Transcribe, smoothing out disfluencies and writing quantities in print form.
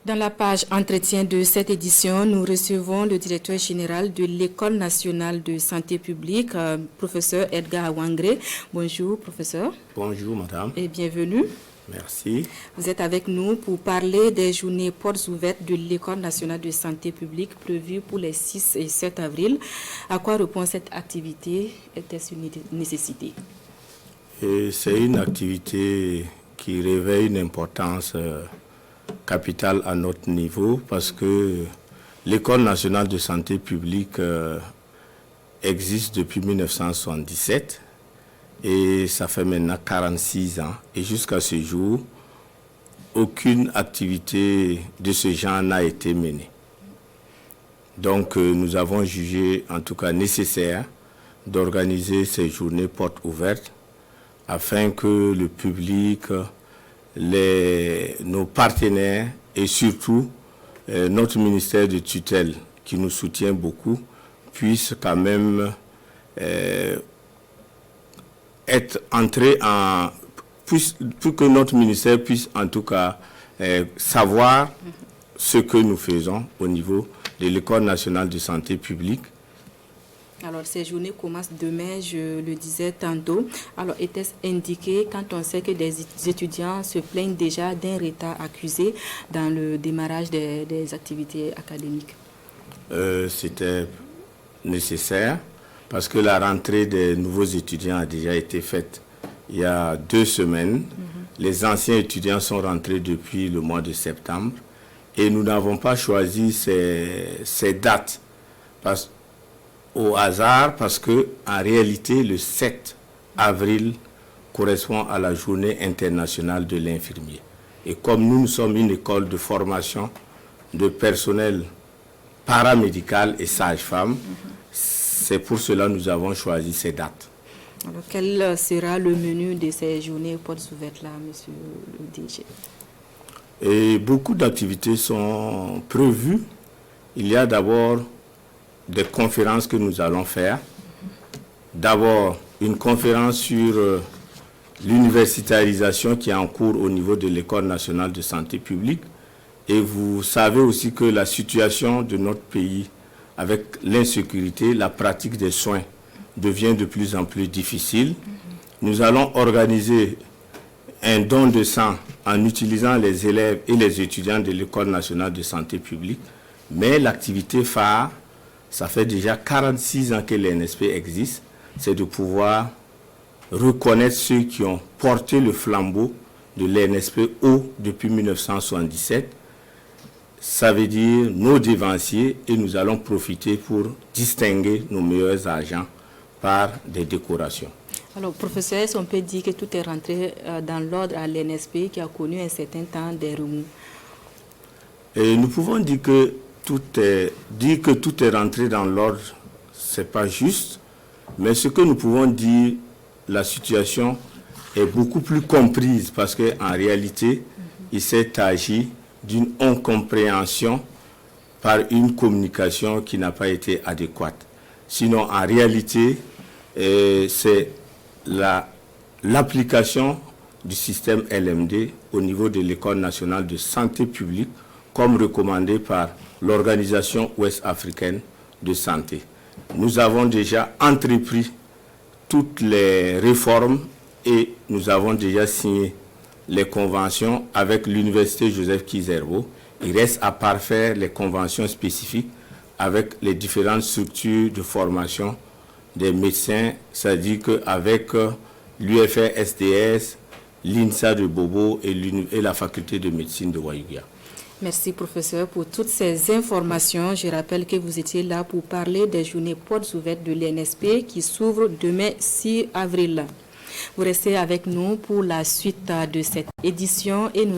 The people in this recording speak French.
Dans la page entretien de cette édition, nous recevons le directeur général de l'École nationale de santé publique, professeur Edgar Awangré. Bonjour, professeur. Bonjour, madame. Et bienvenue. Merci. Vous êtes avec nous pour parler des journées portes ouvertes de l'École nationale de santé publique prévues pour les 6 et 7 avril. À quoi répond cette activité? Était-ce une nécessité? C'est une activité qui revêt une importance capitale à notre niveau parce que l'École nationale de santé publique existe depuis 1977 et ça fait maintenant 46 ans. Et jusqu'à ce jour, aucune activité de ce genre n'a été menée. Donc nous avons jugé en tout cas nécessaire d'organiser ces journées portes ouvertes afin que le public, nos partenaires et surtout notre ministère de tutelle qui nous soutient beaucoup puissent quand même être entré en... pour que notre ministère puisse en tout cas savoir ce que nous faisons au niveau de l'École nationale de santé publique. Alors, ces journées commencent demain, je le disais tantôt. Alors, était-ce indiqué quand on sait que des étudiants se plaignent déjà d'un retard accusé dans le démarrage des activités académiques? C'était nécessaire parce que la rentrée des nouveaux étudiants a déjà été faite il y a 2 semaines. Les anciens étudiants sont rentrés depuis le mois de septembre et nous n'avons pas choisi ces dates au hasard parce que en réalité le 7 avril correspond à la journée internationale de l'infirmier. Et comme nous sommes une école de formation de personnel paramédical et sage-femme, c'est pour cela que nous avons choisi ces dates. Alors, quel sera le menu de ces journées portes ouvertes là, monsieur le DG? Et beaucoup d'activités sont prévues. Il y a d'abord des conférences que nous allons faire. D'abord, une conférence sur l'universitarisation qui est en cours au niveau de l'École nationale de santé publique. Et vous savez aussi que la situation de notre pays, avec l'insécurité, la pratique des soins devient de plus en plus difficile. Nous allons organiser un don de sang en utilisant les élèves et les étudiants de l'École nationale de santé publique. Mais l'activité phare, ça fait déjà 46 ans que l'NSP existe, c'est de pouvoir reconnaître ceux qui ont porté le flambeau de l'NSP haut depuis 1977. Ça veut dire nos devanciers et nous allons profiter pour distinguer nos meilleurs agents par des décorations. Alors, professeur, est-ce qu'on peut dire que tout est rentré dans l'ordre à l'NSP qui a connu un certain temps des remous? Et nous pouvons dire que tout est rentré dans l'ordre, ce n'est pas juste, mais ce que nous pouvons dire, la situation est beaucoup plus comprise parce qu'en réalité, il s'est agi d'une incompréhension par une communication qui n'a pas été adéquate. Sinon, en réalité, c'est l'application du système LMD au niveau de l'École nationale de santé publique comme recommandé par l'Organisation ouest-africaine de santé. Nous avons déjà entrepris toutes les réformes et nous avons déjà signé les conventions avec l'Université Joseph Kizerbo. Il reste à parfaire les conventions spécifiques avec les différentes structures de formation des médecins, c'est-à-dire qu'avec l'UFR-SDS, l'INSA de Bobo et la faculté de médecine de Wayugia. Merci, professeur, pour toutes ces informations. Je rappelle que vous étiez là pour parler des journées portes ouvertes de l'NSP qui s'ouvrent demain 6 avril. Vous restez avec nous pour la suite de cette édition et nous